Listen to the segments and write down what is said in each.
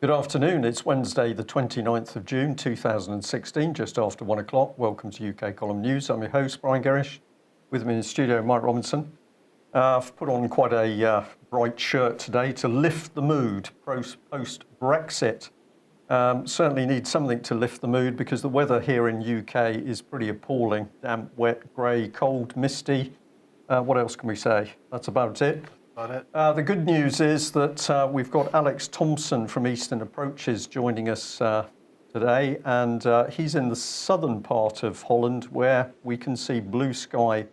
Good afternoon. It's Wednesday, the 29th of June, 2016, just after 1 o'clock. Welcome to UK Column News. I'm your host, Brian Gerrish. With me in the studio, Mike Robinson. I've put on quite a bright shirt today to lift the mood post-Brexit. Certainly need something to lift the mood because the weather here in UK is pretty appalling. Damp, wet, grey, cold, misty. What else can we say? That's about it. The good news is that we've got Alex Thomson from Eastern Approaches joining us today, and he's in the southern part of Holland where we can see blue sky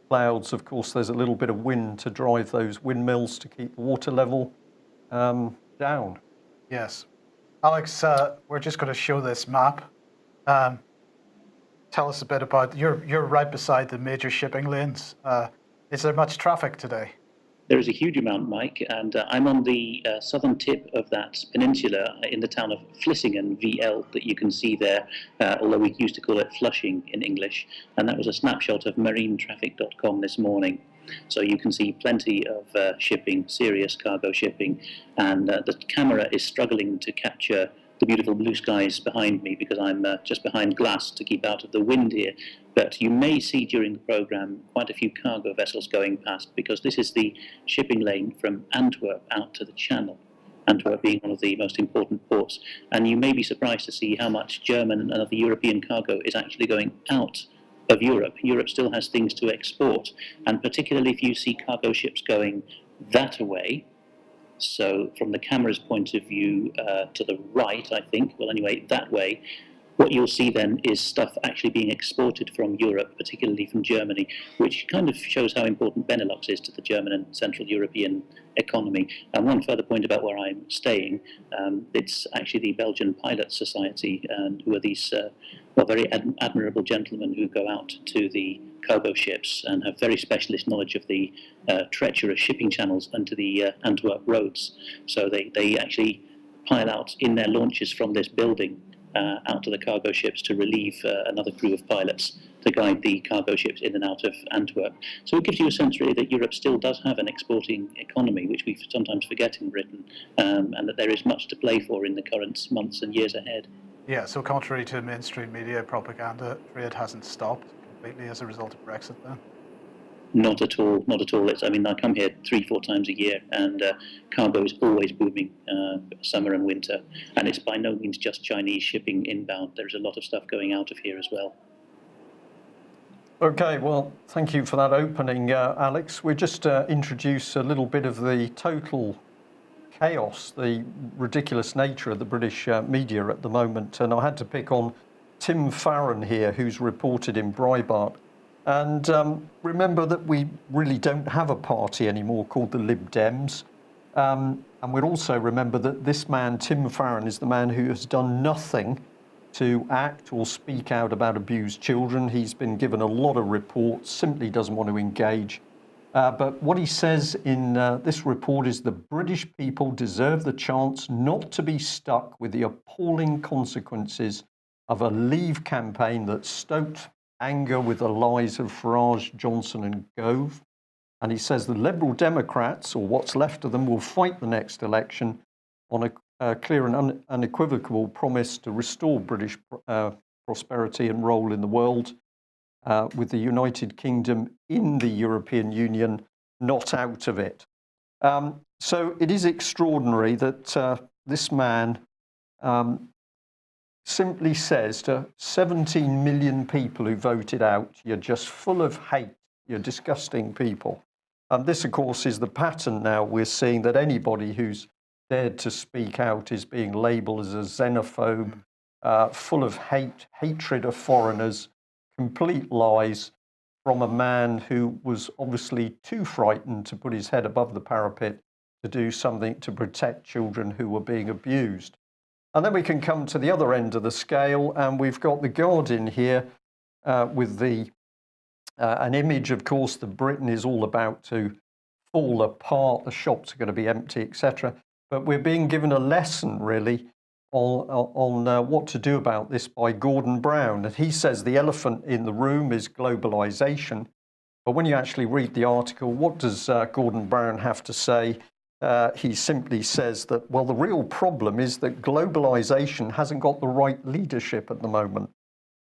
clouds. Of course, there's a little bit of wind to drive those windmills to keep the water level down. Yes. Alex, we're just going to show this map. Tell us a bit about, you're right beside the major shipping lanes. Is there much traffic today? There is a huge amount, Mike, and I'm on the southern tip of that peninsula in the town of Vlissingen, VL, that you can see there, although we used to call it Flushing in English, and that was a snapshot of marinetraffic.com this morning. So you can see plenty of shipping, serious cargo shipping, and the camera is struggling to capture the beautiful blue skies behind me because I'm just behind glass to keep out of the wind here. But you may see during the programme quite a few cargo vessels going past because this is the shipping lane from Antwerp out to the Channel, Antwerp being one of the most important ports. And you may be surprised to see how much German and other European cargo is actually going out of Europe. Europe still has things to export, and particularly if you see cargo ships going that way. So from the camera's point of view to the right, I think, well anyway, that way, what you'll see then is stuff actually being exported from Europe, particularly from Germany, which kind of shows how important Benelux is to the German and Central European economy. And one further point about where I'm staying, it's actually the Belgian Pilot Society, who are these very admirable gentlemen who go out to the cargo ships and have very specialist knowledge of the treacherous shipping channels into the Antwerp roads. So they actually pile out in their launches from this building out to the cargo ships to relieve another crew of pilots to guide the cargo ships in and out of Antwerp. So it gives you a sense really that Europe still does have an exporting economy, which we sometimes forget in Britain, and that there is much to play for in the current months and years ahead. Yeah, so contrary to mainstream media propaganda, trade hasn't stopped completely as a result of Brexit then? Not at all, not at all. I mean, I come here 3-4 times a year, and cargo is always booming, summer and winter. And it's by no means just Chinese shipping inbound. There's a lot of stuff going out of here as well. Okay, well, thank you for that opening, Alex. We'll just introduce a little bit of the total chaos, the ridiculous nature of the British media at the moment. And I had to pick on Tim Farron here, who's reported in Breitbart. And remember that we really don't have a party anymore called the Lib Dems. And we'll also remember that this man, Tim Farron, is the man who has done nothing to act or speak out about abused children. He's been given a lot of reports, simply doesn't want to engage. But what he says in this report is the British people deserve the chance not to be stuck with the appalling consequences of a Leave campaign that stoked anger with the lies of Farage, Johnson and Gove. And he says the Liberal Democrats, or what's left of them, will fight the next election on a clear and unequivocal promise to restore British prosperity and role in the world, with the United Kingdom in the European Union, not out of it. So it is extraordinary that this man simply says to 17 million people who voted out, you're just full of hate, you're disgusting people. And this, of course, is the pattern now we're seeing, that anybody who's dared to speak out is being labelled as a xenophobe, full of hate, hatred of foreigners, complete lies from a man who was obviously too frightened to put his head above the parapet to do something to protect children who were being abused. And then we can come to the other end of the scale, and we've got the Guardian here with an image, of course, that Britain is all about to fall apart, the shops are going to be empty, etc. But we're being given a lesson, really, on what to do about this by Gordon Brown. And he says the elephant in the room is globalisation. But when you actually read the article, what does Gordon Brown have to say? He simply says that, well, the real problem is that globalisation hasn't got the right leadership at the moment.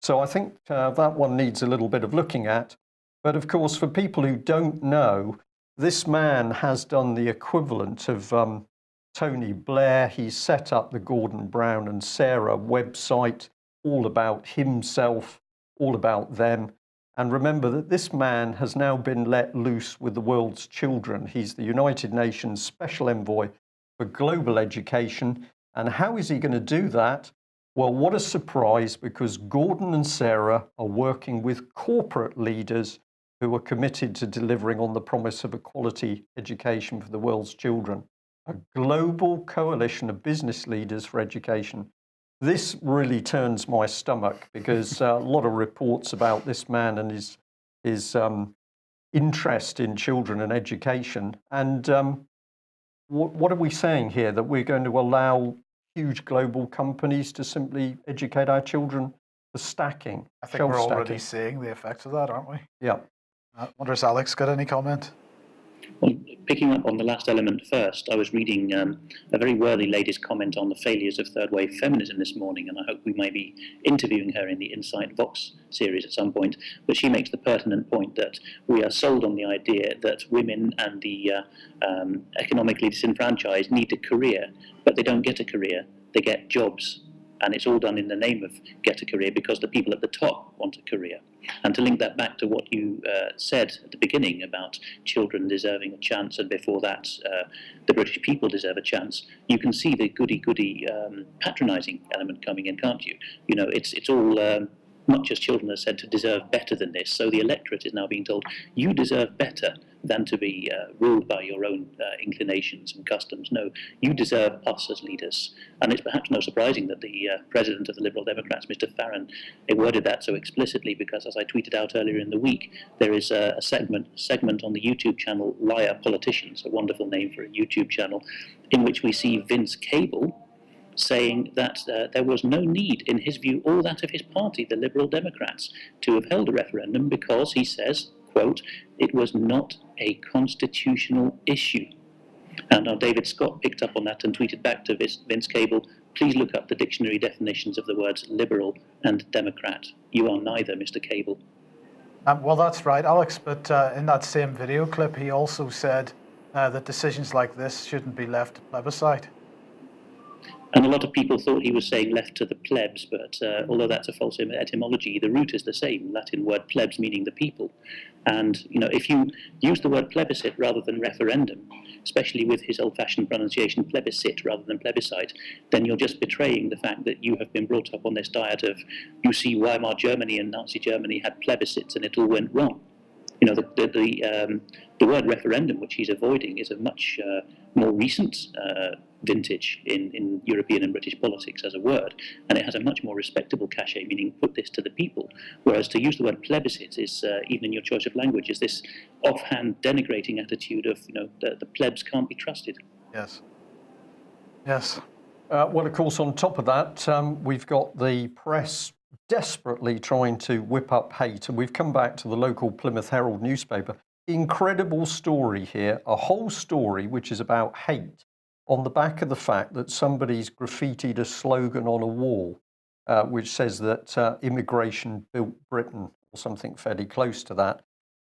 So I think that one needs a little bit of looking at. But of course, for people who don't know, this man has done the equivalent of Tony Blair. He set up the Gordon Brown and Sarah website, all about himself, all about them. And remember that this man has now been let loose with the world's children. He's the United Nations Special Envoy for Global Education. And how is he going to do that? Well, what a surprise, because Gordon and Sarah are working with corporate leaders who are committed to delivering on the promise of a quality education for the world's children. A global coalition of business leaders for education. This really turns my stomach, because a lot of reports about this man and his interest in children and education. And what are we saying here? That we're going to allow huge global companies to simply educate our children for stacking? I think we're already seeing the effects of that, aren't we? Yeah. I wonder if Alex got any comment? Well, picking up on the last element first, I was reading a very worthy lady's comment on the failures of third wave feminism this morning, and I hope we may be interviewing her in the Insight Vox series at some point. But she makes the pertinent point that we are sold on the idea that women and the economically disenfranchised need a career, but they don't get a career, they get jobs. And it's all done in the name of get a career because the people at the top want a career. And to link that back to what you said at the beginning about children deserving a chance, and before that, the British people deserve a chance, you can see the goody-goody patronising element coming in, can't you? You know, it's all not just children are said to deserve better than this, so the electorate is now being told, you deserve better than to be ruled by your own inclinations and customs. No, you deserve us as leaders. And it's perhaps no surprising that the president of the Liberal Democrats, Mr. Farron, worded that so explicitly, because as I tweeted out earlier in the week, there is a segment on the YouTube channel Liar Politicians, a wonderful name for a YouTube channel, in which we see Vince Cable saying that there was no need, in his view, or that of his party, the Liberal Democrats, to have held a referendum because, he says, quote, it was not a constitutional issue. And now David Scott picked up on that and tweeted back to Vince Cable, please look up the dictionary definitions of the words liberal and democrat. You are neither, Mr. Cable. Well, that's right, Alex, but in that same video clip, he also said that decisions like this shouldn't be left to plebiscite. And a lot of people thought he was saying left to the plebs, but although that's a false etymology, the root is the same, Latin word plebs meaning the people. And, you know, if you use the word plebiscite rather than referendum, especially with his old-fashioned pronunciation plebiscite rather than plebiscite, then you're just betraying the fact that you have been brought up on this diet of, you see, Weimar Germany and Nazi Germany had plebiscites and it all went wrong. You know, the word referendum, which he's avoiding, is a much more recent vintage in European and British politics as a word, and it has a much more respectable cachet, meaning put this to the people, whereas to use the word plebiscite is, even in your choice of language, is this offhand denigrating attitude of, you know, the plebs can't be trusted. Yes. Yes. Well, of course, on top of that, we've got the press desperately trying to whip up hate, and we've come back to the local Plymouth Herald newspaper. Incredible story here, a whole story which is about hate on the back of the fact that somebody's graffitied a slogan on a wall which says that immigration built Britain, or something fairly close to that.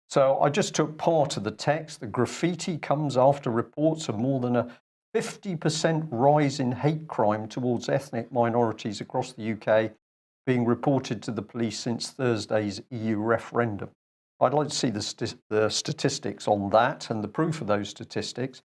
So I just took part of the text. The graffiti comes after reports of more than a 50% rise in hate crime towards ethnic minorities across the UK being reported to the police since Thursday's EU referendum. I'd like to see the statistics on that and the proof of those statistics.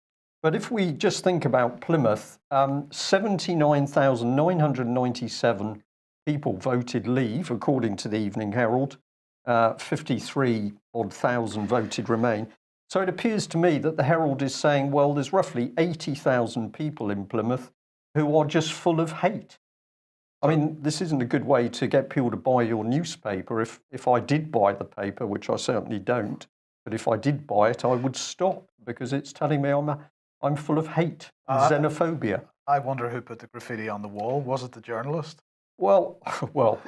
But if we just think about Plymouth, 79,997 people voted leave, according to the Evening Herald. 53,000 voted remain. So it appears to me that the Herald is saying, well, there's roughly 80,000 people in Plymouth who are just full of hate. I mean, this isn't a good way to get people to buy your newspaper. If I did buy the paper, which I certainly don't, but if I did buy it, I would stop, because it's telling me I'm full of hate, xenophobia. I wonder who put the graffiti on the wall. Was it the journalist? Well,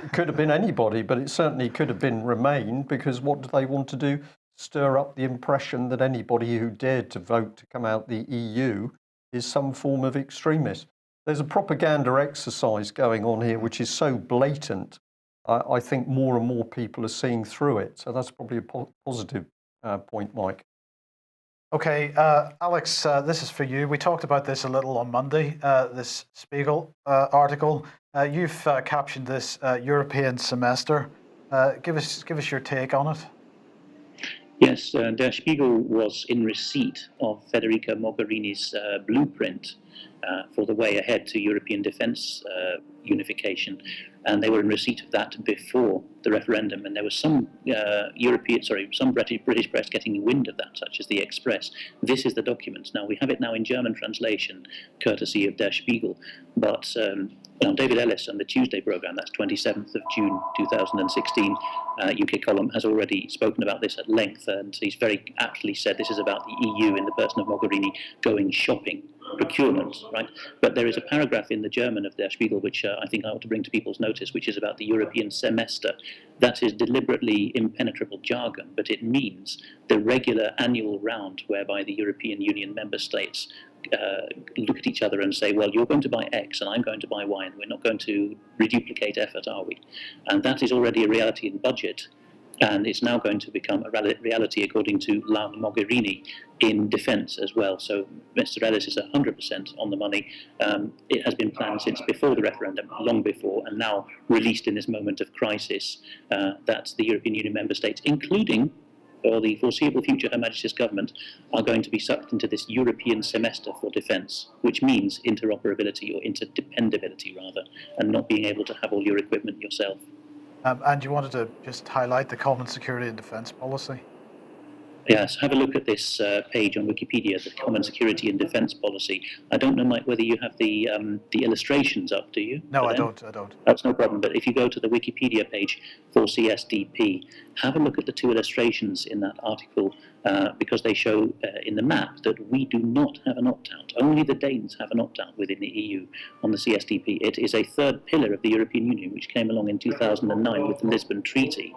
it could have been anybody, but it certainly could have been Remain, because what do they want to do? Stir up the impression that anybody who dared to vote to come out the EU is some form of extremist. There's a propaganda exercise going on here which is so blatant. I think more and more people are seeing through it. So that's probably a positive point, Mike. Okay, Alex, this is for you. We talked about this a little on Monday, this Spiegel article. You've captioned this European semester. Give us your take on it. Yes, Der Spiegel was in receipt of Federica Mogherini's blueprint for the way ahead to European defence unification, and they were in receipt of that before the referendum. And there was some some British press getting wind of that, such as the Express. This is the document. Now we have it now in German translation, courtesy of Der Spiegel. But David Ellis on the Tuesday programme, that's 27th of June 2016, UK column, has already spoken about this at length, and he's very aptly said this is about the EU in the person of Mogherini going shopping, procurement, right? But there is a paragraph in the German of Der Spiegel which I think I ought to bring to people's notice, which is about the European semester. That is deliberately impenetrable jargon, but it means the regular annual round whereby the European Union member states look at each other and say, well, you're going to buy X and I'm going to buy Y, and we're not going to reduplicate effort, are we? And that is already a reality in budget, and it's now going to become a reality, according to La Mogherini, in defence as well. So Mr. Ellis is 100% on the money. It has been planned since before the referendum, long before, and now released in this moment of crisis, that the European Union member states, including for the foreseeable future Her Majesty's government, are going to be sucked into this European semester for defence, which means interoperability, or interdependability rather, and not being able to have all your equipment yourself. And you wanted to just highlight the Common Security and Defence Policy? Yes, have a look at this page on Wikipedia, the Common Security and Defence Policy. I don't know, Mike, whether you have the illustrations up, do you? No, I don't. That's no problem, but if you go to the Wikipedia page for CSDP, have a look at the two illustrations in that article, because they show in the map that we do not have an opt-out. Only the Danes have an opt-out within the EU on the CSDP. It is a third pillar of the European Union, which came along in 2009 with the Lisbon Treaty,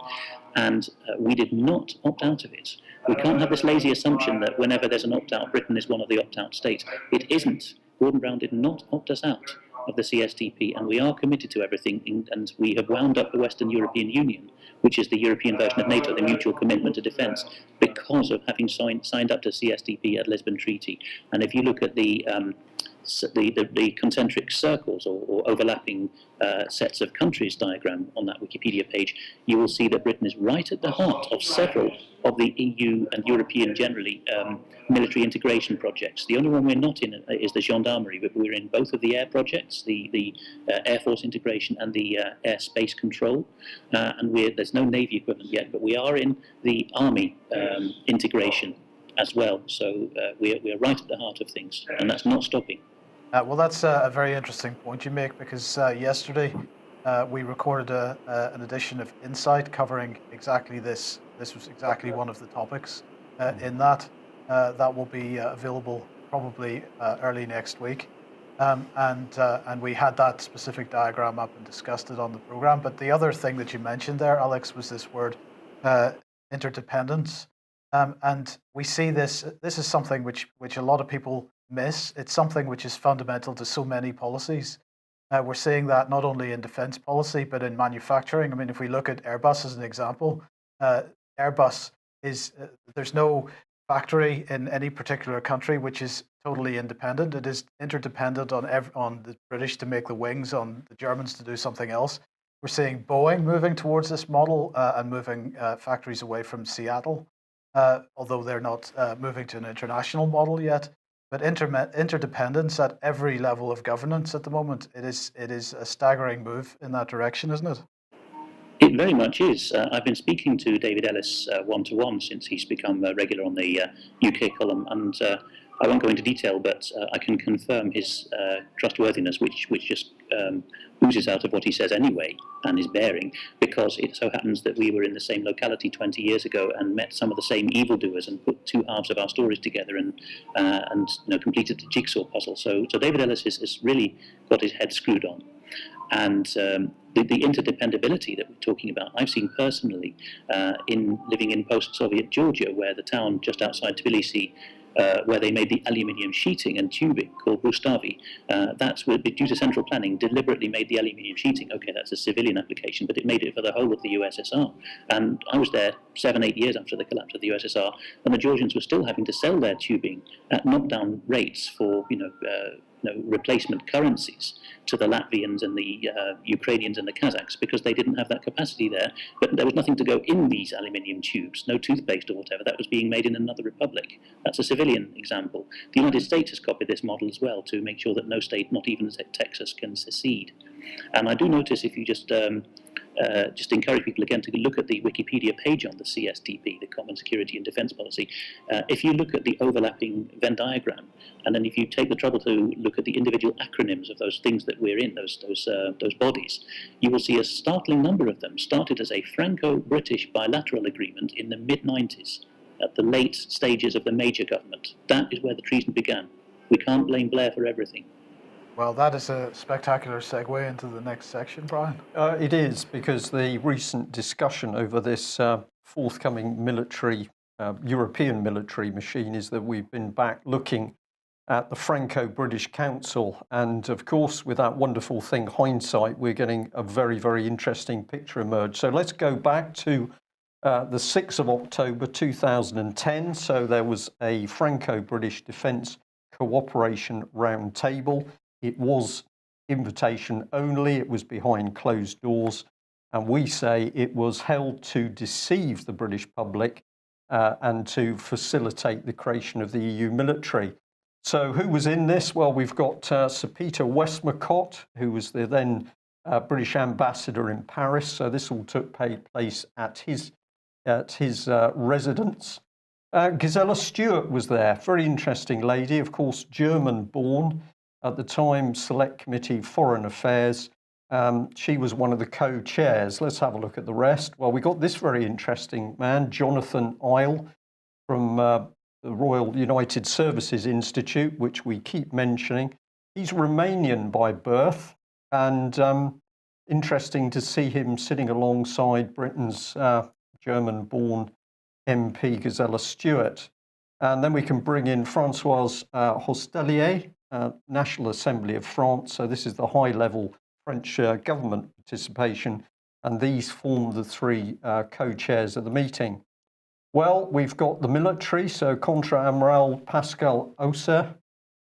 and we did not opt out of it. We can't have this lazy assumption that whenever there's an opt-out, Britain is one of the opt-out states. It isn't. Gordon Brown did not opt us out of the CSDP, and we are committed to everything, and we have wound up the Western European Union, which is the European version of NATO, the mutual commitment to defence, because of having signed up to CSDP at Lisbon Treaty. And if you look at the concentric circles or overlapping sets of countries diagram on that Wikipedia page, you will see that Britain is right at the heart of several of the EU and European generally military integration projects. The only one we're not in is the gendarmerie, but we're in both of the air projects, the Air Force integration and the air space control, and there's no Navy equivalent yet, but we are in the Army integration as well. So we're right at the heart of things, and that's not stopping. Well, that's a very interesting point you make, because yesterday we recorded an edition of Insight covering exactly this. This was exactly one of the topics in that. That will be available probably early next week. And we had that specific diagram up and discussed it on the program. But the other thing that you mentioned there, Alex, was this word interdependence. And we see this is something which a lot of people miss. It's something which is fundamental to so many policies. We're seeing that not only in defence policy, but in manufacturing. I mean, if we look at Airbus as an example, Airbus is, there's no factory in any particular country which is totally independent. It is interdependent on the British to make the wings, on the Germans to do something else. We're seeing Boeing moving towards this model and moving factories away from Seattle, although they're not moving to an international model yet. But interdependence at every level of governance at the moment, it is a staggering move in that direction, isn't it? It very much is. I've been speaking to David Ellis one-to-one since he's become regular on the UK column, and I won't go into detail, but I can confirm his trustworthiness, which just oozes out of what he says anyway, and his bearing, because it so happens that we were in the same locality 20 years ago and met some of the same evildoers and put two halves of our stories together and completed the jigsaw puzzle. So David Ellis has really got his head screwed on. And the interdependability that we're talking about, I've seen personally in living in post-Soviet Georgia, where the town just outside Tbilisi, where they made the aluminium sheeting and tubing called Rustavi. That's due to central planning, deliberately made the aluminium sheeting. Okay, that's a civilian application, but it made it for the whole of the USSR. And I was there 7-8 years after the collapse of the USSR, and the Georgians were still having to sell their tubing at knockdown rates for replacement currencies to the Latvians and the Ukrainians and the Kazakhs, because they didn't have that capacity there. But there was nothing to go in these aluminium tubes, no toothpaste or whatever. That was being made in another republic. That's a civilian example. The United States has copied this model as well to make sure that no state, not even Texas, can secede. And I do notice, if you just encourage people again to look at the Wikipedia page on the CSDP, the Common Security and Defence Policy. If you look at the overlapping Venn diagram, and then if you take the trouble to look at the individual acronyms of those things that we're in, those bodies, you will see a startling number of them started as a Franco-British bilateral agreement in the mid-90s, at the late stages of the Major government. That is where the treason began. We can't blame Blair for everything. Well, that is a spectacular segue into the next section, Brian. It is, because the recent discussion over this forthcoming European military machine is that we've been back looking at the Franco-British Council. And of course, with that wonderful thing, hindsight, we're getting a very, very interesting picture emerge. So let's go back to the 6th of October 2010. So there was a Franco-British Defence Cooperation Roundtable. It was invitation only, it was behind closed doors, and we say it was held to deceive the British public and to facilitate the creation of the EU military. So who was in this? Well, we've got Sir Peter Westmacott, who was the then British ambassador in Paris. So this all took place at his residence. Gisela Stuart was there, very interesting lady, of course, German-born. At the time, Select Committee Foreign Affairs. She was one of the co-chairs. Let's have a look at the rest. Well, we got this very interesting man, Jonathan Isle, from the Royal United Services Institute, which we keep mentioning. He's Romanian by birth, and interesting to see him sitting alongside Britain's German-born MP, Gisela Stuart. And then we can bring in Françoise Hostelier, National Assembly of France. So this is the high-level French government participation, and these form the three co-chairs of the meeting. Well, we've got the military, so Contra-Amiral Pascal Aucer,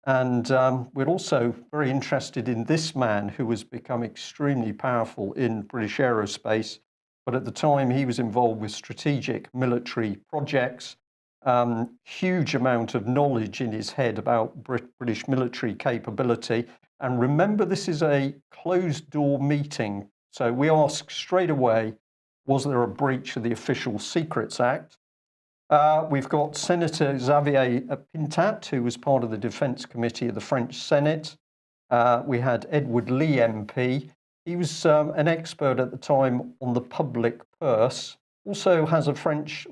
and we're also very interested in this man who has become extremely powerful in British aerospace, but at the time he was involved with strategic military projects. Huge amount of knowledge in his head about British military capability. And remember, this is a closed-door meeting. So we ask straight away, was there a breach of the Official Secrets Act? We've got Senator Xavier Pintat, who was part of the Defence Committee of the French Senate. We had Edward Lee MP. He was an expert at the time on the public purse. Also has a French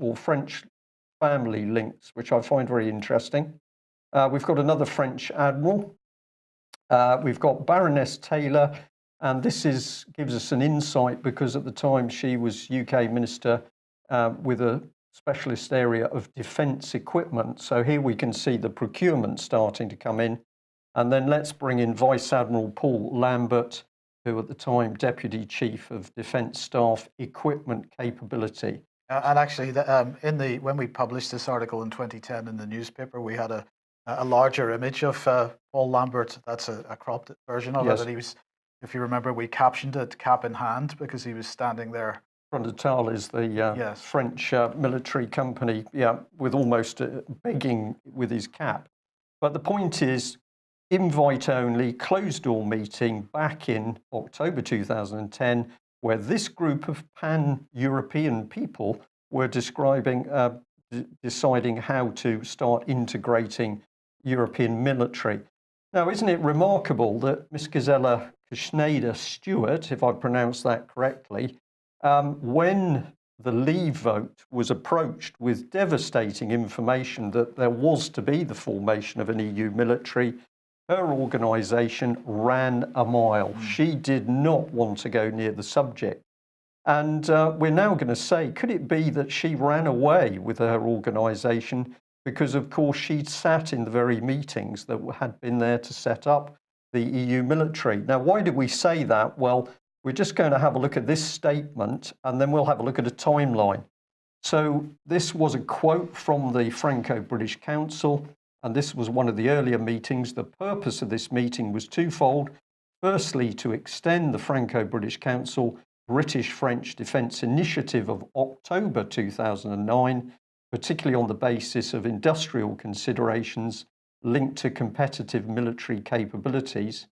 family links, which I find very interesting. We've got another French admiral. We've got Baroness Taylor, and this gives us an insight because at the time she was UK Minister with a specialist area of defence equipment. So here we can see the procurement starting to come in. And then let's bring in Vice Admiral Paul Lambert, who at the time Deputy Chief of Defence Staff Equipment Capability. And actually, when we published this article in 2010 in the newspaper, we had a larger image of Paul Lambert. That's a cropped version of it. And he was, if you remember, we captioned it "cap in hand" because he was standing there. Frontal is the French military company, with almost begging with his cap. But the point is, invite-only, closed-door meeting back in October 2010, where this group of pan-European people were deciding how to start integrating European military. Now, isn't it remarkable that Miss Gisela Stuart, if I pronounced that correctly, when the Leave vote was approached with devastating information that there was to be the formation of an EU military, her organisation ran a mile. She did not want to go near the subject. And we're now going to say, could it be that she ran away with her organisation because, of course, she'd sat in the very meetings that had been there to set up the EU military? Now, why did we say that? Well, we're just going to have a look at this statement, and then we'll have a look at a timeline. So this was a quote from the Franco-British Council, and this was one of the earlier meetings. The purpose of this meeting was twofold. Firstly, to extend the Franco-British Council British-French Defence Initiative of October 2009, particularly on the basis of industrial considerations linked to competitive military capabilities.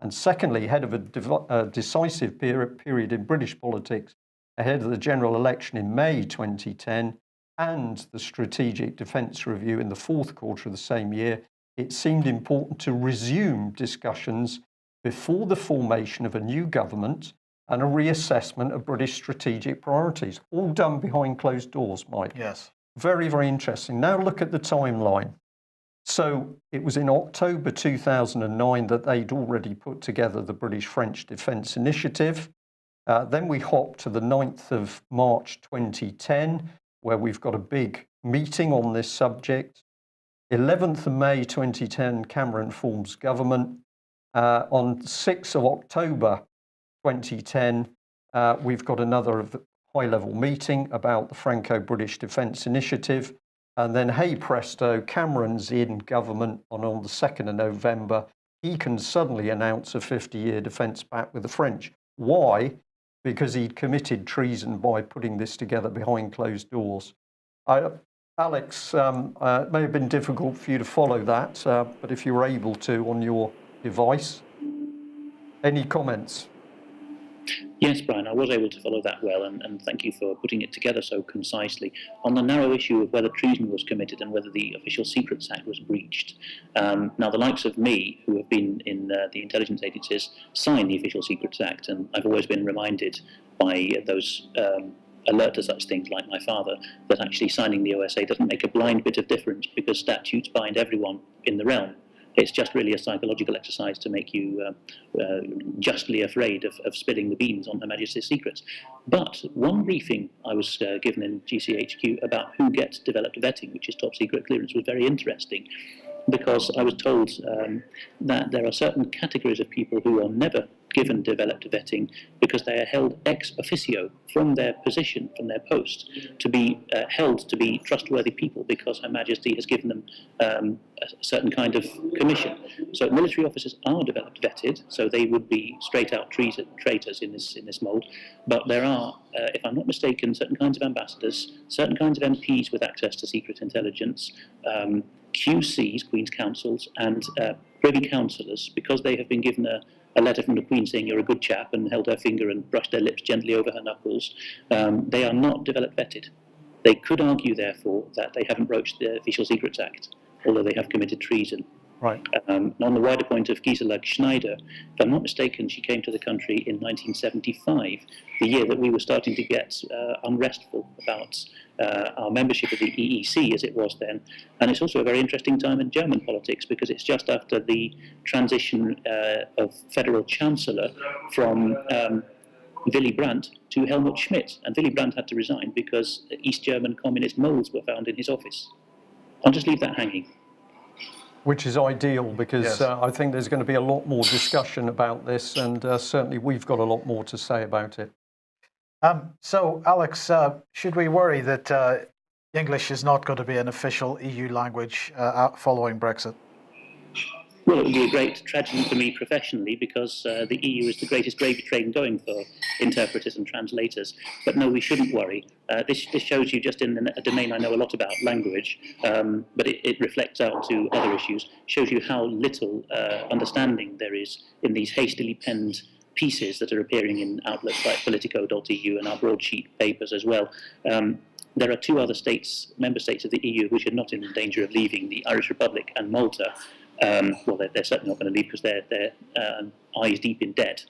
And secondly, ahead of a decisive period in British politics, ahead of the general election in May 2010 and the Strategic Defence Review in the fourth quarter of the same year, it seemed important to resume discussions before the formation of a new government and a reassessment of British strategic priorities, all done behind closed doors, Mike. Yes. Very, very interesting. Now look at the timeline. So it was in October 2009 that they'd already put together the British-French Defence Initiative. Then we hop to the 9th of March 2010, where we've got a big meeting on this subject. 11th of May 2010, Cameron forms government. On 6th of October 2010, we've got another high-level meeting about the Franco-British Defence Initiative. And then, hey presto, Cameron's in government, and on the 2nd of November, he can suddenly announce a 50-year defence pact with the French. Why? Because he'd committed treason by putting this together behind closed doors. Alex, it may have been difficult for you to follow that, but if you were able to on your device, any comments? Yes, Brian, I was able to follow that well, and thank you for putting it together so concisely. On the narrow issue of whether treason was committed and whether the Official Secrets Act was breached, now the likes of me, who have been in the intelligence agencies, signed the Official Secrets Act, and I've always been reminded by those alert to such things like my father that actually signing the OSA doesn't make a blind bit of difference because statutes bind everyone in the realm. It's just really a psychological exercise to make you justly afraid of spilling the beans on Her Majesty's secrets. But one briefing I was given in GCHQ about who gets developed vetting, which is top secret clearance, was very interesting, because I was told that there are certain categories of people who are never given developed vetting because they are held ex officio from their position, from their post, to be held to be trustworthy people because Her Majesty has given them a certain kind of commission. So military officers are developed vetted, so they would be straight out traitors in this mould. But there are, if I'm not mistaken, certain kinds of ambassadors, certain kinds of MPs with access to secret intelligence, QCs, Queen's Counsels, and Privy Councillors, because they have been given a letter from the Queen saying you're a good chap and held her finger and brushed their lips gently over her knuckles, they are not developed vetted. They could argue, therefore, that they haven't broached the Official Secrets Act, although they have committed treason. Right. On the wider point of Gisela Stuart, if I'm not mistaken, she came to the country in 1975, the year that we were starting to get unrestful about our membership of the EEC, as it was then. And it's also a very interesting time in German politics because it's just after the transition of Federal Chancellor from Willy Brandt to Helmut Schmidt. And Willy Brandt had to resign because East German communist moles were found in his office. I'll just leave that hanging. Which is ideal because Yes. I think there's going to be a lot more discussion about this, and certainly we've got a lot more to say about it. So, Alex, should we worry that English is not going to be an official EU language following Brexit? Well, it would be a great tragedy for me professionally because the EU is the greatest gravy train going for interpreters and translators. But no, we shouldn't worry. This shows you just in a domain I know a lot about, language, but it reflects out to other issues, shows you how little understanding there is in these hastily penned pieces that are appearing in outlets like Politico.eu and our broadsheet papers as well. there are two other states, member states of the EU, which are not in danger of leaving, the Irish Republic and Malta. Well, they're certainly not going to leave because they're eyes deep in debt.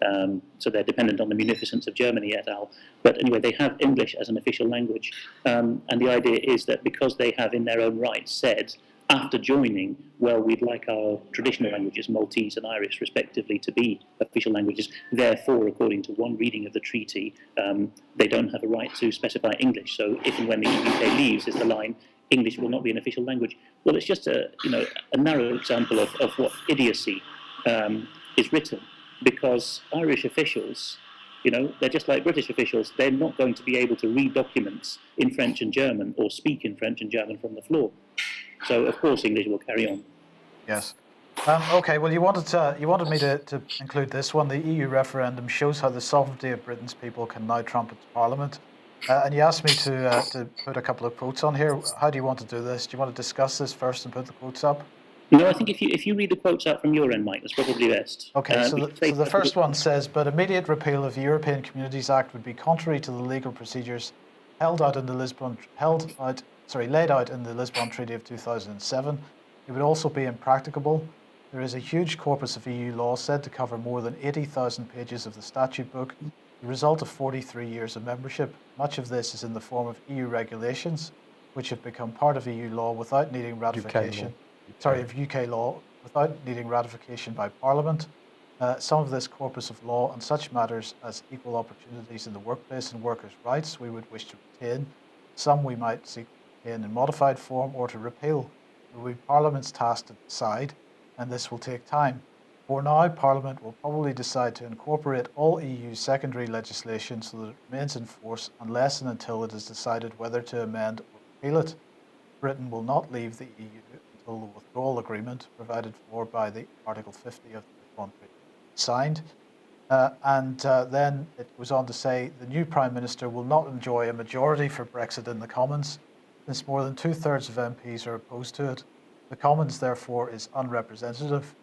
So they're dependent on the munificence of Germany et al. But anyway, they have English as an official language. And the idea is that because they have in their own right said, after joining, well, we'd like our traditional languages, Maltese and Irish respectively, to be official languages. Therefore, according to one reading of the treaty, they don't have a right to specify English. So if and when the UK leaves, is the line, English will not be an official language. Well, it's just a narrow example of what idiocy is written, because Irish officials, they're just like British officials. They're not going to be able to read documents in French and German or speak in French and German from the floor. So, of course, English will carry on. Yes. Okay, well, you wanted me to include this one. The EU referendum shows how the sovereignty of Britain's people can now trump its parliament. And you asked me to put a couple of quotes on here. How do you want to do this? Do you want to discuss this first and put the quotes up? No, I think if you read the quotes out from your end, Mike, that's probably best. Okay, so the first one says, but immediate repeal of the European Communities Act would be contrary to the legal procedures laid out in the Lisbon Treaty of 2007. It would also be impracticable. There is a huge corpus of EU law said to cover more than 80,000 pages of the statute book, the result of 43 years of membership. Much of this is in the form of EU regulations, which have become part of EU law without needing ratification. UK law, without needing ratification by Parliament. Some of this corpus of law on such matters as equal opportunities in the workplace and workers' rights we would wish to retain. Some we might seek to retain in modified form or to repeal. It will be Parliament's task to decide, and this will take time. For now, Parliament will probably decide to incorporate all EU secondary legislation so that it remains in force unless and until it is decided whether to amend or repeal it. Britain will not leave the EU until the withdrawal agreement provided for by the Article 50 of the Lisbon Treaty is signed. Then it goes on to say the new Prime Minister will not enjoy a majority for Brexit in the Commons, since more than 2/3 of MPs are opposed to it. The Commons, therefore, is unrepresentative.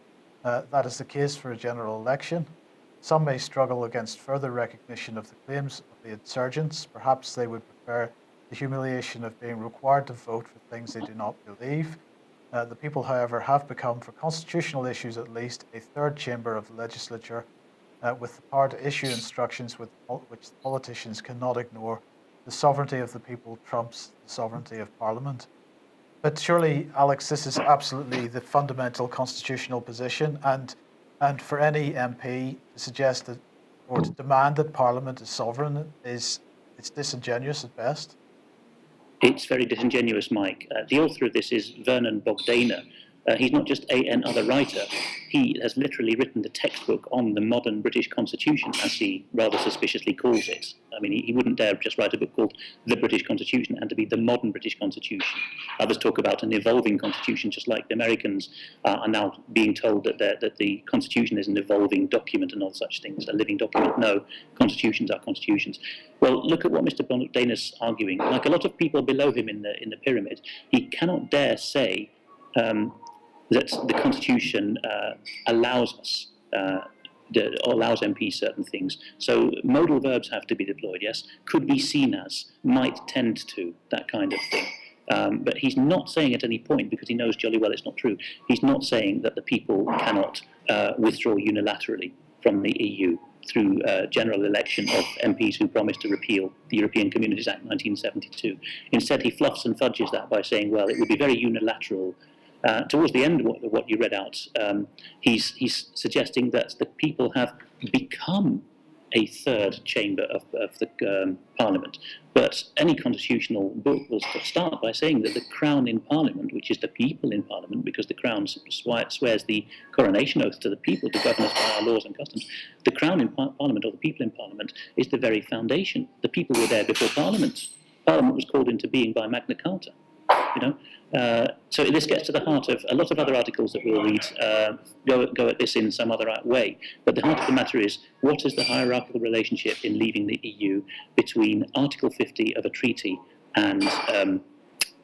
That is the case for a general election. Some may struggle against further recognition of the claims of the insurgents. Perhaps they would prefer the humiliation of being required to vote for things they do not believe. The people, however, have become, for constitutional issues at least, a third chamber of the legislature with the power to issue instructions which the politicians cannot ignore. The sovereignty of the people trumps the sovereignty of Parliament. But surely, Alex, this is absolutely the fundamental constitutional position, and for any MP to suggest that or to demand that Parliament is sovereign it's disingenuous at best. It's very disingenuous, Mike. The author of this is Vernon Bogdana. He's not just another writer. He has literally written the textbook on the modern British Constitution, as he rather suspiciously calls it. I mean, he wouldn't dare just write a book called The British Constitution and to be the modern British Constitution. Others talk about an evolving constitution, just like the Americans are now being told that the Constitution is an evolving document and all such things, a living document. No, constitutions are constitutions. Well, look at what Mr. Bogdana's arguing. Like a lot of people below him in the pyramid, he cannot dare say that the Constitution allows us, allows MPs certain things. So modal verbs have to be deployed, yes, could be seen as, might tend to, that kind of thing. But he's not saying at any point, because he knows jolly well it's not true, he's not saying that the people cannot withdraw unilaterally from the EU through general election of MPs who promised to repeal the European Communities Act 1972. Instead, he fluffs and fudges that by saying, well, it would be very unilateral. Towards the end of what you read out, he's suggesting that the people have become a third chamber of the Parliament. But any constitutional book will start by saying that the Crown in Parliament, which is the people in Parliament, because the Crown swears the coronation oath to the people to govern us by our laws and customs, the Crown in Parliament, or the people in Parliament, is the very foundation. The people were there before Parliament. Parliament was called into being by Magna Carta. So this gets to the heart of a lot of other articles that we'll read, go at this in some other way. But the heart of the matter is, what is the hierarchical relationship in leaving the EU between Article 50 of a treaty and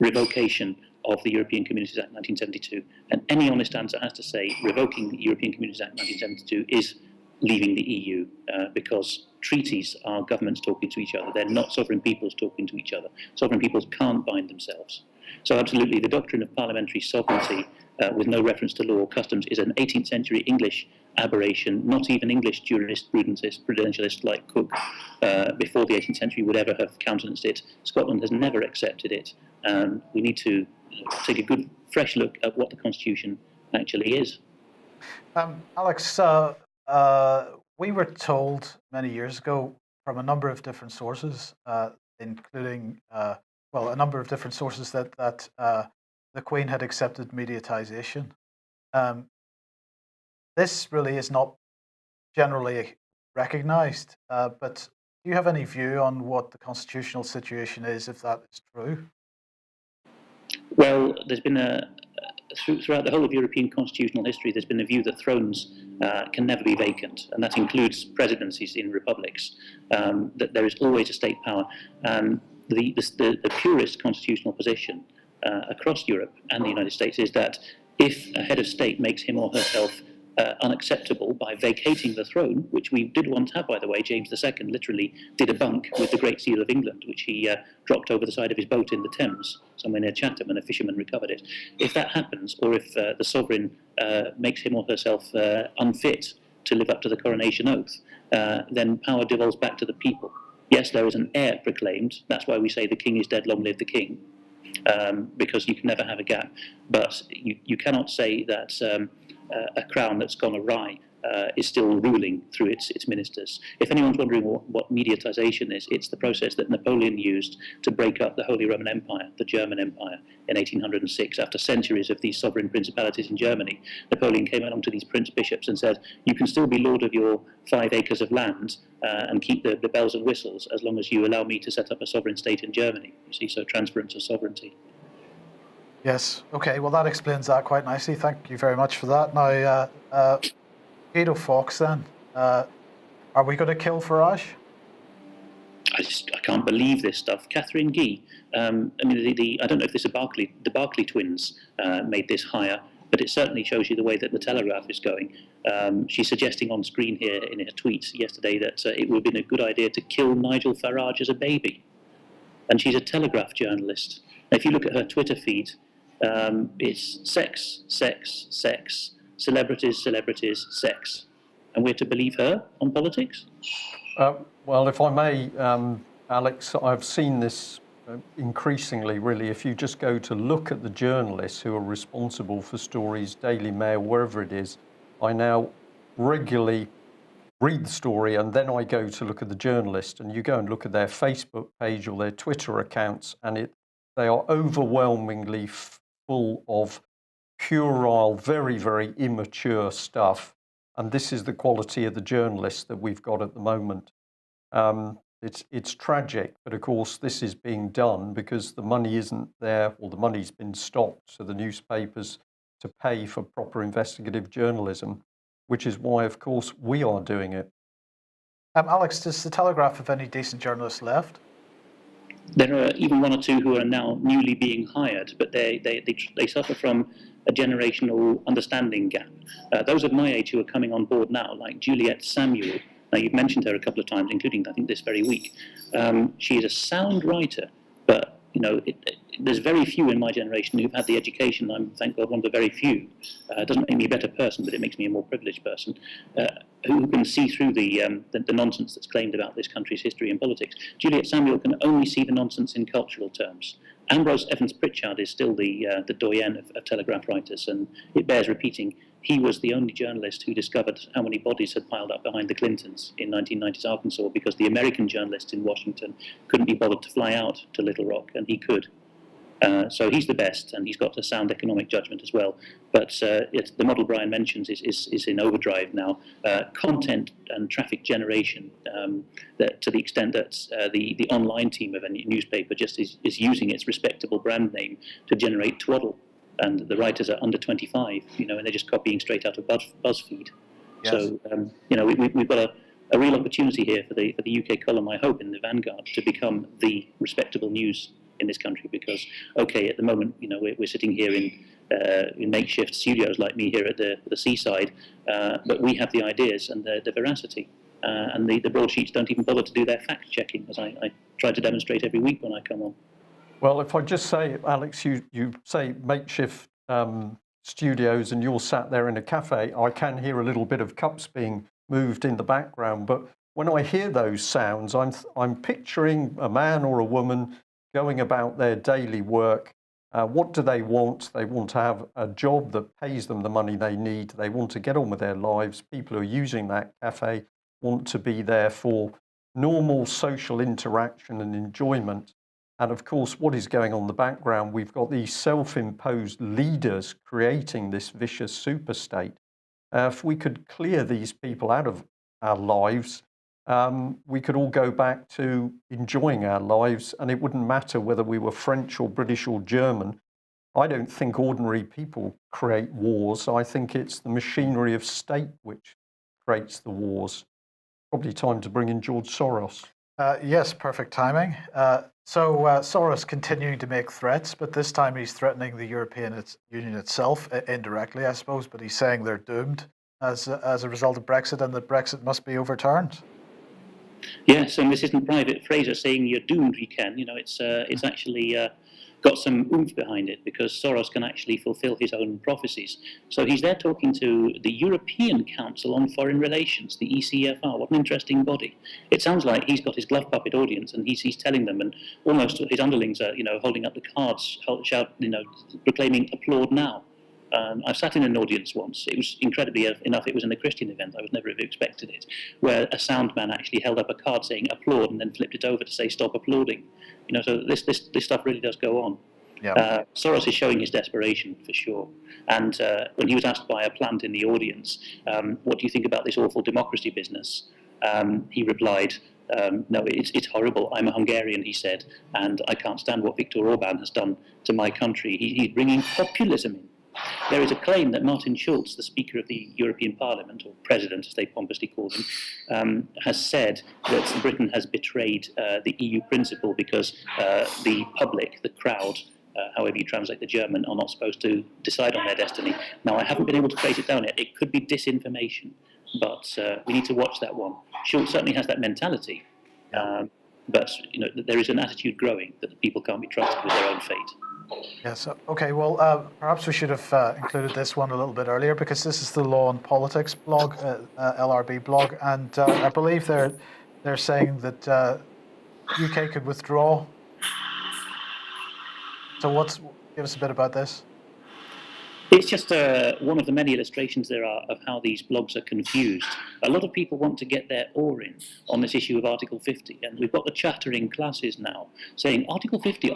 revocation of the European Communities Act 1972? And any honest answer has to say revoking the European Communities Act 1972 is leaving the EU, because treaties are governments talking to each other. They're not sovereign peoples talking to each other. Sovereign peoples can't bind themselves. So absolutely, the doctrine of parliamentary sovereignty with no reference to law or customs is an 18th century English aberration. Not even English jurisprudentialists like Cook before the 18th century would ever have countenanced it. Scotland has never accepted it. We need to take a good, fresh look at what the Constitution actually is. Alex, we were told many years ago from a number of different sources, including, a number of different sources that the Queen had accepted mediatisation. This really is not generally recognised, but do you have any view on what the constitutional situation is, if that is true? Well, there's been throughout the whole of European constitutional history, there's been a view that thrones can never be vacant, and that includes presidencies in republics, that there is always a state power. The purest constitutional position across Europe and the United States is that if a head of state makes him or herself unacceptable by vacating the throne, which we did once have, by the way. James II literally did a bunk with the Great Seal of England, which he dropped over the side of his boat in the Thames, somewhere near Chatham, and a fisherman recovered it. If that happens, or if the sovereign makes him or herself unfit to live up to the coronation oath, then power devolves back to the people. Yes, there is an heir proclaimed. That's why we say the king is dead, long live the king, because you can never have a gap. But you cannot say that a crown that's gone awry is still ruling through its ministers. If anyone's wondering what mediatisation is, it's the process that Napoleon used to break up the Holy Roman Empire, the German Empire, in 1806. After centuries of these sovereign principalities in Germany, Napoleon came along to these prince-bishops and said, you can still be lord of your 5 acres of land and keep the bells and whistles as long as you allow me to set up a sovereign state in Germany. You see, so transference of sovereignty. Yes. Okay. Well, that explains that quite nicely. Thank you very much for that. Now, Guido Fawkes, then, are we going to kill Farage? I can't believe this stuff. Catherine Guy. I mean, I don't know if this is the Barclay twins made this hire, but it certainly shows you the way that the Telegraph is going. She's suggesting on screen here in her tweet yesterday that it would have been a good idea to kill Nigel Farage as a baby, and she's a Telegraph journalist. Now, if you look at her Twitter feed, it's sex, sex, sex, celebrities, celebrities, sex. And we're to believe her on politics? Well, if I may, Alex, I've seen this increasingly, really. If you just go to look at the journalists who are responsible for stories, Daily Mail, wherever it is, I now regularly read the story and then I go to look at the journalist, and you go and look at their Facebook page or their Twitter accounts, and they are overwhelmingly full of puerile, very, very immature stuff. And this is the quality of the journalists that we've got at the moment. It's tragic, but of course this is being done because the money isn't there, or the money's been stopped, so the newspapers to pay for proper investigative journalism, which is why, of course, we are doing it. Alex, does the Telegraph have any decent journalists left? There are even one or two who are now newly being hired, but they suffer from a generational understanding gap. Those of my age who are coming on board now, like Juliet Samuel, now you've mentioned her a couple of times, including I think this very week. She is a sound writer, but there's very few in my generation who've had the education. I'm, thank God, one of the very few. It doesn't make me a better person, but it makes me a more privileged person who can see through the nonsense that's claimed about this country's history and politics. Juliet Samuel can only see the nonsense in cultural terms. Ambrose Evans Pritchard is still the doyen of Telegraph writers, and it bears repeating. He was the only journalist who discovered how many bodies had piled up behind the Clintons in 1990s Arkansas, because the American journalists in Washington couldn't be bothered to fly out to Little Rock, and he could. So he's the best, and he's got a sound economic judgment as well. But the model Brian mentions is in overdrive now. Content and traffic generation, that to the extent that the online team of a newspaper just is using its respectable brand name to generate twaddle. And the writers are under 25, and they're just copying straight out of BuzzFeed. Yes. So, we've got a real opportunity here for the UK column, I hope, in the Vanguard to become the respectable news in this country. Because, okay, at the moment, we're sitting here in makeshift studios like me here at the seaside, but we have the ideas and the veracity. and the broadsheets don't even bother to do their fact checking, as I try to demonstrate every week when I come on. Well, if I just say, Alex, you say makeshift studios and you're sat there in a cafe, I can hear a little bit of cups being moved in the background. But when I hear those sounds, I'm picturing a man or a woman going about their daily work. What do they want? They want to have a job that pays them the money they need. They want to get on with their lives. People who are using that cafe want to be there for normal social interaction and enjoyment. And of course, what is going on in the background? We've got these self-imposed leaders creating this vicious superstate. If we could clear these people out of our lives, we could all go back to enjoying our lives, and it wouldn't matter whether we were French or British or German. I don't think ordinary people create wars. I think it's the machinery of state which creates the wars. Probably time to bring in George Soros. Yes, perfect timing. So Soros continuing to make threats, but this time he's threatening the European Union itself, indirectly, I suppose, but he's saying they're doomed as a result of Brexit and that Brexit must be overturned. Yes, and this isn't Private Fraser saying you're doomed, we can. It's actually got some oomph behind it, because Soros can actually fulfill his own prophecies. So he's there talking to the European Council on Foreign Relations, the ECFR. What an interesting body. It sounds like he's got his glove puppet audience, and he's telling them, and almost his underlings are, holding up the cards, proclaiming applaud now. I sat in an audience once. It was incredibly enough, it was in a Christian event. I was never expected it, where a sound man actually held up a card saying applaud and then flipped it over to say stop applauding. So this stuff really does go on. Yeah. Soros is showing his desperation for sure. And when he was asked by a plant in the audience, what do you think about this awful democracy business? He replied, no, it's horrible. I'm a Hungarian, he said, and I can't stand what Viktor Orban has done to my country. He's bringing populism in. There is a claim that Martin Schulz, the Speaker of the European Parliament, or President as they pompously call him, has said that Britain has betrayed the EU principle because the public, the crowd, however you translate the German, are not supposed to decide on their destiny. Now, I haven't been able to trace it down yet. It could be disinformation, but we need to watch that one. Schulz certainly has that mentality, but there is an attitude growing that the people can't be trusted with their own fate. Yes. Okay. Well, perhaps we should have included this one a little bit earlier, because this is the Law and Politics blog, LRB blog, and I believe they're saying that UK could withdraw. So give us a bit about this. It's just one of the many illustrations there are of how these blogs are confused. A lot of people want to get their oar in on this issue of Article 50, and we've got the chatter in classes now saying, Article 50,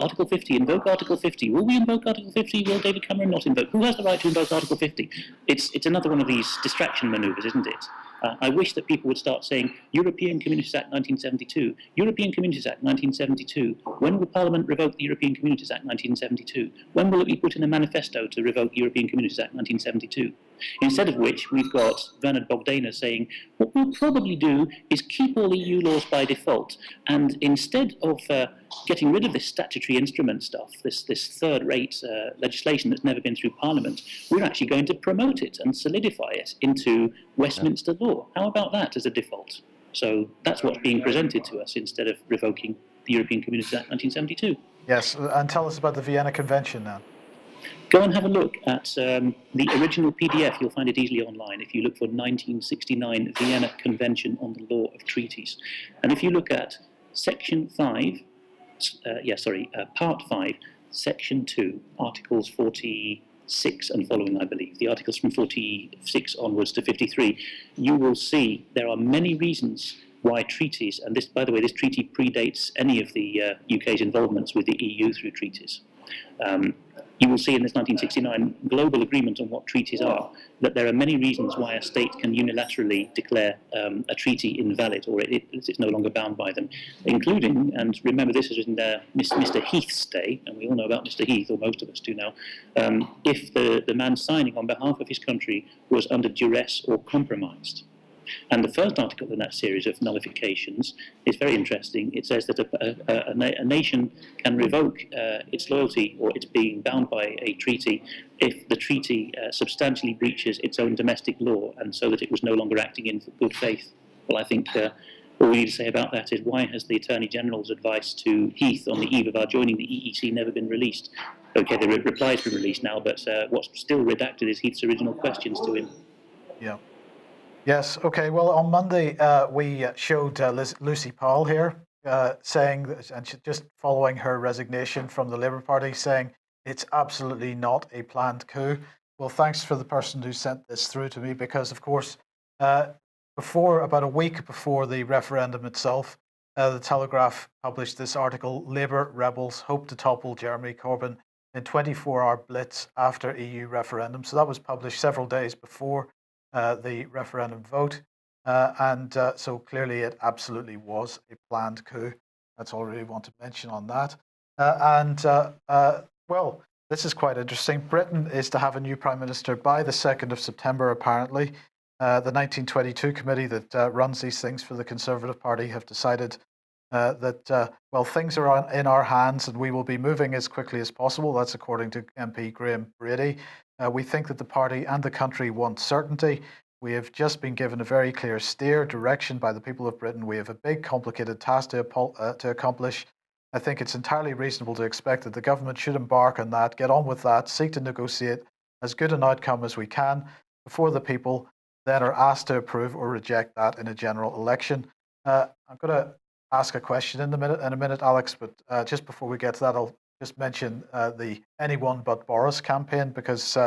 invoke Article 50. Will we invoke Article 50? Will David Cameron not invoke? Who has the right to invoke Article 50? It's another one of these distraction manoeuvres, isn't it? I wish that people would start saying, European Communities Act 1972, European Communities Act 1972. When will Parliament revoke the European Communities Act 1972? When will it be put in a manifesto to revoke the European Communities Act 1972? Instead of which, we've got Bernard Bogdana saying, what we'll probably do is keep all EU laws by default, and instead of getting rid of this statutory instrument stuff, this third-rate legislation that's never been through Parliament, we're actually going to promote it and solidify it into Westminster law. How about that as a default? So that's what's being presented to us instead of revoking the European Communities Act 1972. Yes, and tell us about the Vienna Convention now. Go and have a look at the original PDF. You'll find it easily online if you look for 1969 Vienna Convention on the Law of Treaties. And if you look at Section 5, Part 5, Section 2, Articles 46 and following, I believe, the articles from 46 onwards to 53, you will see there are many reasons why treaties, and this, by the way, this treaty predates any of the UK's involvements with the EU through treaties. You will see in this 1969 global agreement on what treaties are that there are many reasons why a state can unilaterally declare a treaty invalid, or it's no longer bound by them, including, and remember this is in Mr. Heath's day, and we all know about Mr. Heath, or most of us do now, if the man signing on behalf of his country was under duress or compromised. And the first article in that series of nullifications is very interesting. It says that a nation can revoke its loyalty or its being bound by a treaty if the treaty substantially breaches its own domestic law, and so that it was no longer acting in good faith. Well, I think all we need to say about that is, why has the Attorney General's advice to Heath on the eve of our joining the EEC never been released? Okay, the reply's been released now, but what's still redacted is Heath's original questions to him. Yeah. Yes. Okay. Well, on Monday we showed Lucy Powell here saying that, and just following her resignation from the Labour Party, saying it's absolutely not a planned coup. Well, thanks for the person who sent this through to me, because of course, about a week before the referendum itself, the Telegraph published this article: Labour rebels hope to topple Jeremy Corbyn in 24-hour blitz after EU referendum. So that was published several days before the referendum vote. So clearly it absolutely was a planned coup. That's all I really want to mention on that. Well, this is quite interesting. Britain is to have a new Prime Minister by the 2nd of September, apparently. The 1922 committee that runs these things for the Conservative Party have decided that, well, things are in our hands and we will be moving as quickly as possible. That's according to MP Graham Brady. We think that the party and the country want certainty. We have just been given a very clear direction by the people of Britain. We have a big, complicated task to accomplish. I think it's entirely reasonable to expect that the government should embark on that, get on with that, seek to negotiate as good an outcome as we can before the people then are asked to approve or reject that in a general election. I'm going to ask a question in a minute, Alex, but just before we get to that, I'll just mention the Anyone But Boris campaign, because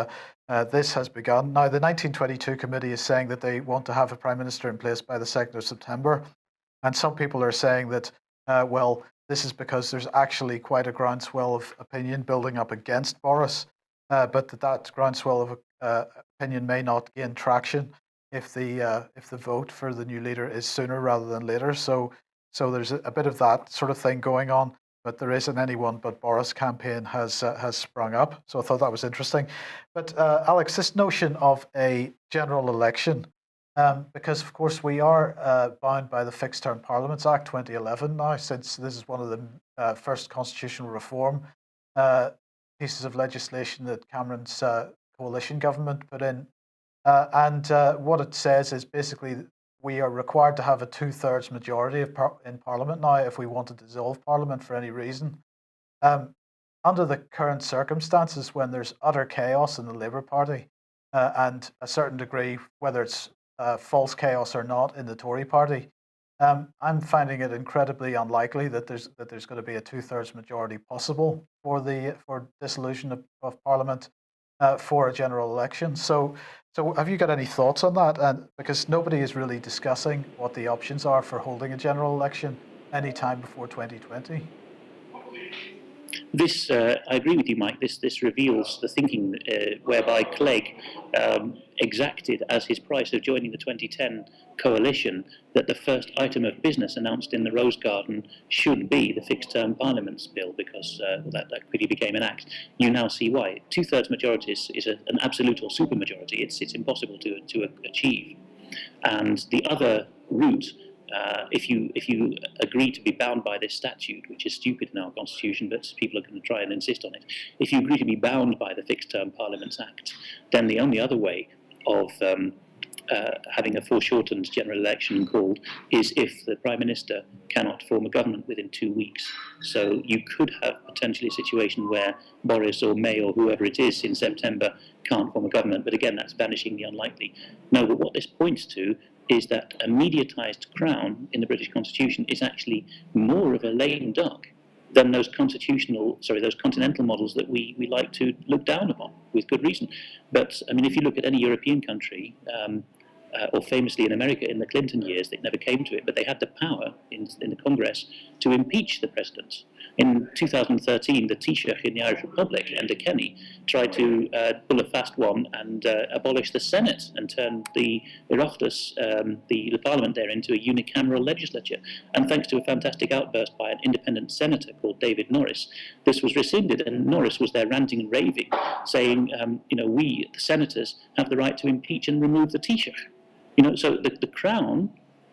this has begun. Now, the 1922 committee is saying that they want to have a Prime Minister in place by the 2nd of September. And some people are saying that, well, this is because there's actually quite a groundswell of opinion building up against Boris, but that groundswell of opinion may not gain traction if the vote for the new leader is sooner rather than later. So there's a bit of that sort of thing going on. But there is an Anyone But Boris campaign has sprung up. So I thought that was interesting. But Alex, this notion of a general election, because of course we are bound by the Fixed Term Parliaments Act 2011 now, since this is one of the first constitutional reform pieces of legislation that Cameron's coalition government put in. What it says is basically we are required to have a 2/3 majority in Parliament now if we want to dissolve Parliament for any reason. Under the current circumstances, when there's utter chaos in the Labour Party and a certain degree, whether it's false chaos or not, in the Tory Party, I'm finding it incredibly unlikely that there's going to be a 2/3 majority possible for dissolution of Parliament for a general election. So have you got any thoughts on that? And because nobody is really discussing what the options are for holding a general election any time before 2020. This, I agree with you, Mike. This reveals the thinking whereby Clegg exacted as his price of joining the 2010 coalition that the first item of business announced in the Rose Garden should be the Fixed Term Parliaments Bill, because that quickly became an act. You now see why. 2/3 majority is an absolute or supermajority. It's impossible to achieve. And the other route, if you agree to be bound by this statute, which is stupid in our constitution, but people are going to try and insist on it, if you agree to be bound by the Fixed Term Parliaments Act, then the only other way of having a foreshortened general election called is if the Prime Minister cannot form a government within 2 weeks. So you could have potentially a situation where Boris or May or whoever it is in September can't form a government, but again, that's vanishingly unlikely. No, but what this points to is that a mediatised crown in the British Constitution is actually more of a lame duck than those continental models that we like to look down upon, with good reason. But I mean, if you look at any European country, or famously in America in the Clinton years, they never came to it, but they had the power in the Congress to impeach the president. In 2013, the Taoiseach in the Irish Republic, Enda Kenny, tried to pull a fast one and abolish the Senate and turn the Oireachtas, the Parliament there, into a unicameral legislature. And thanks to a fantastic outburst by an independent senator called David Norris, this was rescinded, and Norris was there ranting and raving, saying, we, the senators, have the right to impeach and remove the Taoiseach. So the crown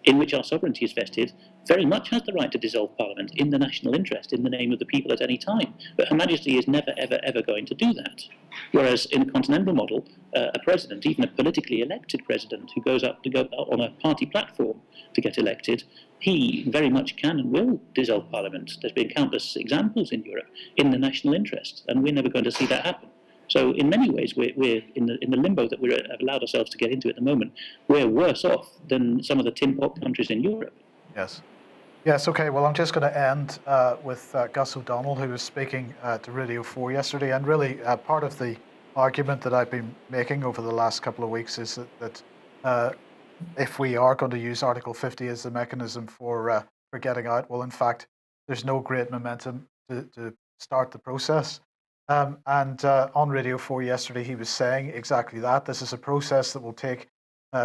in which our sovereignty is vested, very much has the right to dissolve Parliament in the national interest, in the name of the people at any time. But Her Majesty is never, ever, ever going to do that. Whereas in a continental model, a president, even a politically elected president who goes up on a party platform to get elected, he very much can and will dissolve Parliament. There's been countless examples in Europe in the national interest, and we're never going to see that happen. So in many ways, we're in the limbo that we've allowed ourselves to get into at the moment. We're worse off than some of the tin pot countries in Europe. Yes. Yes, okay. Well, I'm just going to end with Gus O'Donnell, who was speaking to Radio 4 yesterday. And really, part of the argument that I've been making over the last couple of weeks is that if we are going to use Article 50 as the mechanism for getting out, well, in fact, there's no great momentum to start the process. And on Radio 4 yesterday, he was saying exactly that. This is a process that will take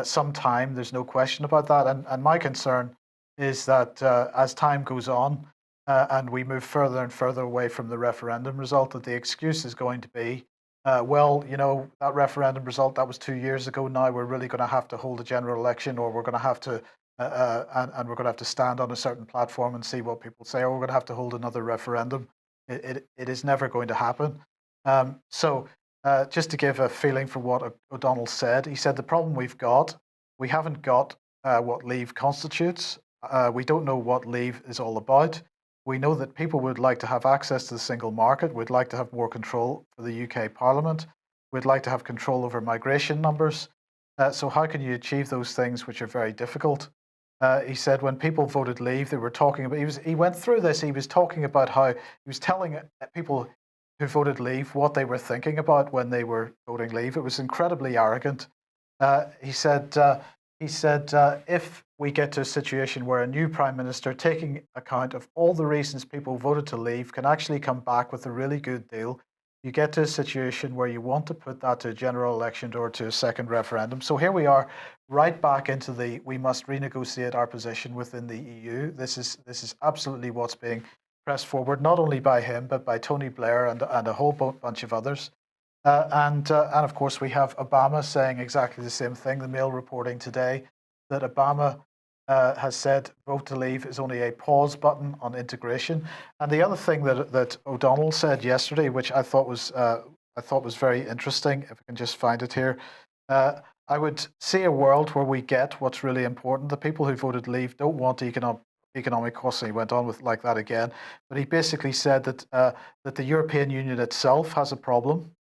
some time. There's no question about that. And my concern is that as time goes on and we move further and further away from the referendum result, that the excuse is going to be, well, you know, that referendum result, that was 2 years ago. Now we're really going to have to hold a general election, or we're going to have to, and we're going to have to stand on a certain platform and see what people say, or we're going to have to hold another referendum. It is never going to happen. So just to give a feeling for what O'Donnell said, he said the problem we haven't got what leave constitutes. We don't know what leave is all about. We know that people would like to have access to the single market. We'd like to have more control for the UK Parliament. We'd like to have control over migration numbers. So how can you achieve those things which are very difficult? He said when people voted leave, they were talking about, he went through this, he was talking about how, he was telling people who voted leave what they were thinking about when they were voting leave. It was incredibly arrogant. He said, if we get to a situation where a new Prime Minister, taking account of all the reasons people voted to leave, can actually come back with a really good deal, you get to a situation where you want to put that to a general election or to a second referendum. So here we are, right back into we must renegotiate our position within the EU. This is absolutely what's being pressed forward, not only by him, but by Tony Blair and a whole bunch of others. And of course, we have Obama saying exactly the same thing. The Mail reporting today that Obama has said vote to leave is only a pause button on integration. And the other thing that O'Donnell said yesterday, which I thought was very interesting, if I can just find it here, I would see a world where we get what's really important. The people who voted leave don't want economic costs, and he went on with like that again. But he basically said that the European Union itself has a problem,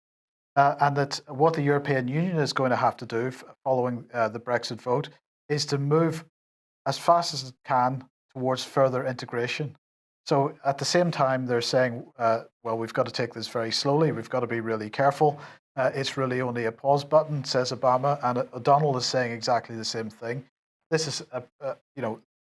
and that what the European Union is going to have to do following the Brexit vote is to move as fast as it can towards further integration. So at the same time, they're saying, well, we've got to take this very slowly. We've got to be really careful. It's really only a pause button, says Obama, and O'Donnell is saying exactly the same thing. This is,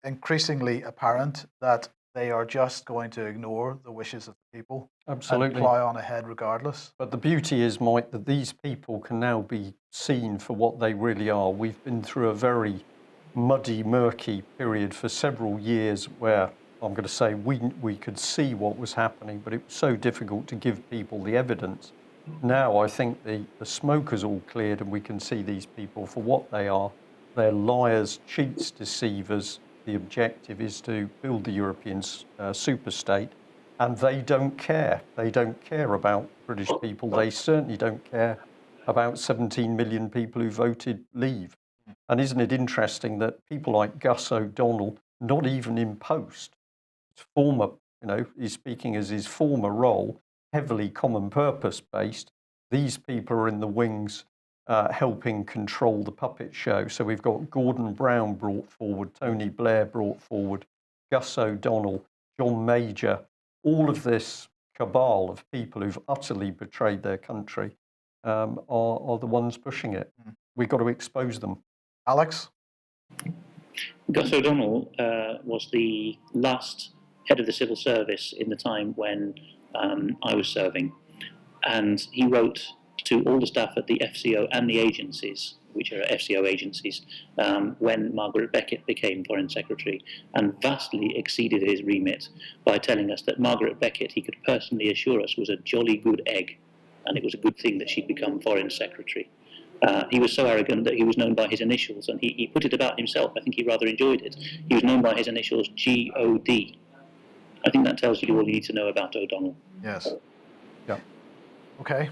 increasingly apparent that they are just going to ignore the wishes of the people. Absolutely. And plow on ahead regardless. But the beauty is, Mike, that these people can now be seen for what they really are. We've been through a very muddy, murky period for several years where I'm going to say we could see what was happening, but it was so difficult to give people the evidence. Now I think the smoke is all cleared and we can see these people for what they are. They're liars, cheats, deceivers. The objective is to build the European superstate, and they don't care. They don't care about British people. They certainly don't care about 17 million people who voted leave. And isn't it interesting that people like Gus O'Donnell, not even in post, former, he's speaking as his former role, heavily common purpose based. These people are in the wings helping control the puppet show. So we've got Gordon Brown brought forward, Tony Blair brought forward, Gus O'Donnell, John Major, all of this cabal of people who've utterly betrayed their country are the ones pushing it. We've got to expose them. Alex? Gus O'Donnell was the last head of the civil service in the time when I was serving. And he wrote to all the staff at the FCO and the agencies, which are FCO agencies, when Margaret Beckett became Foreign Secretary, and vastly exceeded his remit by telling us that Margaret Beckett, he could personally assure us, was a jolly good egg, and it was a good thing that she'd become Foreign Secretary. He was so arrogant that he was known by his initials, and he put it about himself. I think he rather enjoyed it. He was known by his initials, G.O.D. I think that tells you all you need to know about O'Donnell. Yes. Yeah. Okay.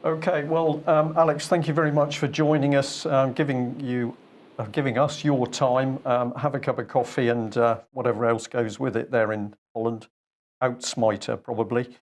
Okay. Well, Alex, thank you very much for joining us, giving us your time. Have a cup of coffee and whatever else goes with it there in Holland. Outsmiter, probably.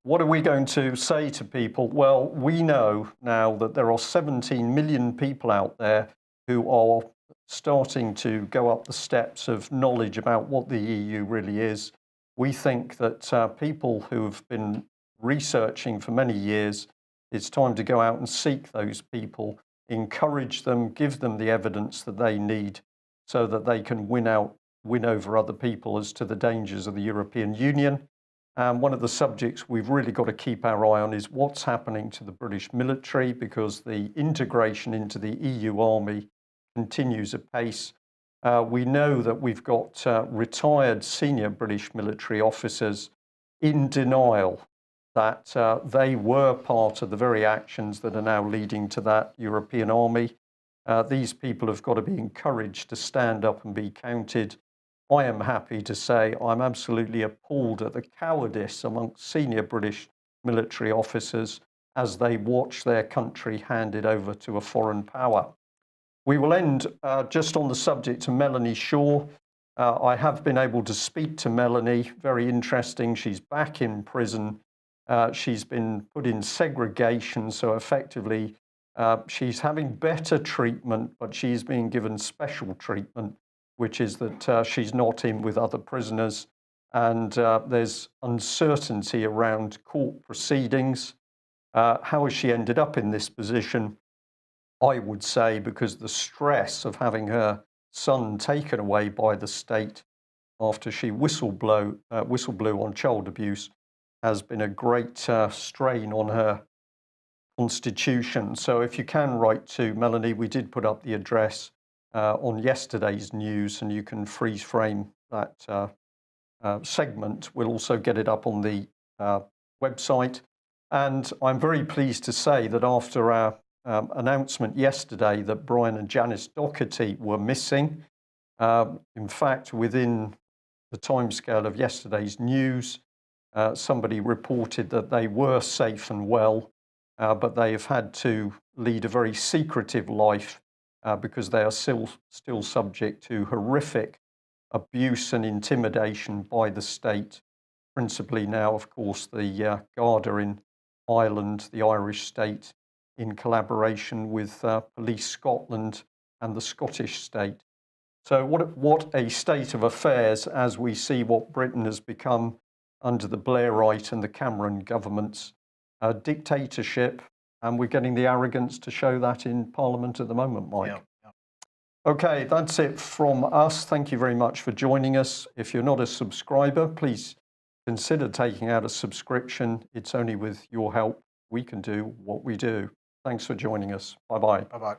What are we going to say to people? Well, we know now that there are 17 million people out there who are starting to go up the steps of knowledge about what the EU really is. We think that people who have been researching for many years, it's time to go out and seek those people, encourage them, give them the evidence that they need so that they can win over other people as to the dangers of the European Union. And one of the subjects we've really got to keep our eye on is what's happening to the British military, because the integration into the EU army continues apace. We know that we've got retired senior British military officers in denial that they were part of the very actions that are now leading to that European army. These people have got to be encouraged to stand up and be counted. I am happy to say I'm absolutely appalled at the cowardice amongst senior British military officers as they watch their country handed over to a foreign power. We will end just on the subject of Melanie Shaw. I have been able to speak to Melanie, very interesting. She's back in prison. She's been put in segregation, so effectively she's having better treatment, but she's being given special treatment, which is that she's not in with other prisoners. And there's uncertainty around court proceedings. How has she ended up in this position? I would say because the stress of having her son taken away by the state after she whistle blew on child abuse has been a great strain on her constitution. So if you can write to Melanie, we did put up the address on yesterday's news, and you can freeze frame that segment. We'll also get it up on the website. And I'm very pleased to say that after our announcement yesterday that Brian and Janice Doherty were missing, in fact, within the timescale of yesterday's news, somebody reported that they were safe and well, but they have had to lead a very secretive life because they are still subject to horrific abuse and intimidation by the state, principally now, of course, the Garda in Ireland, the Irish state, in collaboration with Police Scotland and the Scottish state. So what a state of affairs as we see what Britain has become under the Blairite and the Cameron governments. Dictatorship, and we're getting the arrogance to show that in Parliament at the moment, Mike. Yeah. Okay, that's it from us. Thank you very much for joining us. If you're not a subscriber, please consider taking out a subscription. It's only with your help we can do what we do. Thanks for joining us. Bye-bye. Bye-bye.